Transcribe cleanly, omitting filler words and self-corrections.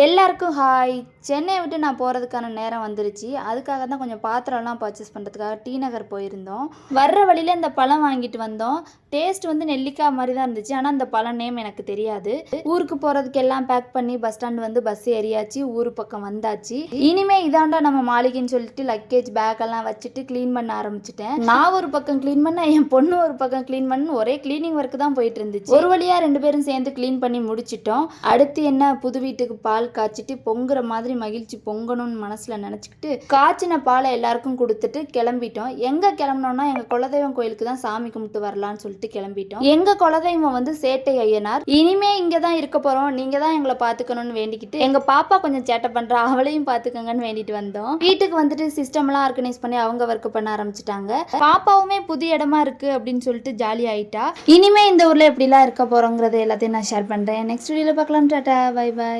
எல்லாருக்கும் ஹாய். சென்னையை விட்டு நான் போகிறதுக்கான நேரம் வந்துருச்சு. அதுக்காக தான் கொஞ்சம் பாத்திரம்லாம் பர்ச்சேஸ் பண்ணுறதுக்காக டி நகர் போயிருந்தோம். வர்ற வழியில் இந்த பழம் வாங்கிட்டு வந்தோம். டேஸ்ட் வந்து நெல்லிக்காய் மாதிரி தான் இருந்துச்சு. ஆனால் அந்த பழம் நேம் எனக்கு தெரியாது. ஊருக்கு போகிறதுக்கு எல்லாம் பேக் பண்ணி பஸ் ஸ்டாண்ட் வந்து பஸ் ஏறியாச்சு. ஊர் பக்கம் வந்தாச்சு. இனிமே இதாண்டா நம்ம மாளிகைன்னு சொல்லிட்டு லக்கேஜ் பேக் எல்லாம் வச்சுட்டு க்ளீன் பண்ண ஆரம்பிச்சிட்டேன். நான் ஒரு பக்கம் க்ளீன் பண்ண, என் பொண்ணு ஒரு பக்கம் க்ளீன் பண்ண, ஒரே க்ளீனிங் ஒர்க் தான் போயிட்டு இருந்துச்சு. ஒரு வழியாக 2 பேரும் சேர்ந்து க்ளீன் பண்ணி முடிச்சிட்டோம். அடுத்து என்ன, புது வீட்டுக்கு பால் காய்ச்சிட்டு பொங்குற மாதிரி மகிழ்ச்சி பொங்கணும்னு மனசுல நினைச்சுக்கிட்டு காய்ச்சின பாலை எல்லாருக்கும் கொடுத்துட்டு கிளம்பிட்டோம். எங்க கிளம்பினோம்னா எங்க குலதெய்வம் கோயிலுக்கு தான் சாமி கும்பிட்டு வரலாம்னு சொல்லிட்டு கிளம்பிட்டோம். எங்க குலதெய்வம் வந்து சேட்டை ஐயனார். இனிமே இங்க தான் இருக்க போறோம், நீங்க தான் எங்களை பாத்துக்கணும்னு வேண்டிக்கிட்டு எங்க பாப்பா கொஞ்சம் சேட்டை பண்றா, அவளையும் பாத்துக்கங்கன்னு வேண்டிட்டு வந்தோம். வீட்டுக்கு வந்துட்டு சிஸ்டம் எல்லாம் ஆர்கனைஸ் பண்ணி அவங்க ஒர்க் பண்ண ஆரம்பிச்சிட்டாங்க. பாப்பாவுமே புது இடமா இருக்கு அப்படின்னு சொல்லிட்டு ஜாலி ஆயிட்டா. இனிமே இந்த ஊர்ல எப்படிலாம் இருக்க போறோங்கிறது எல்லாத்தையும் நான் ஷேர் பண்றேன். நெக்ஸ்ட் வீடியோல பார்க்கலாம். Tata, bye by.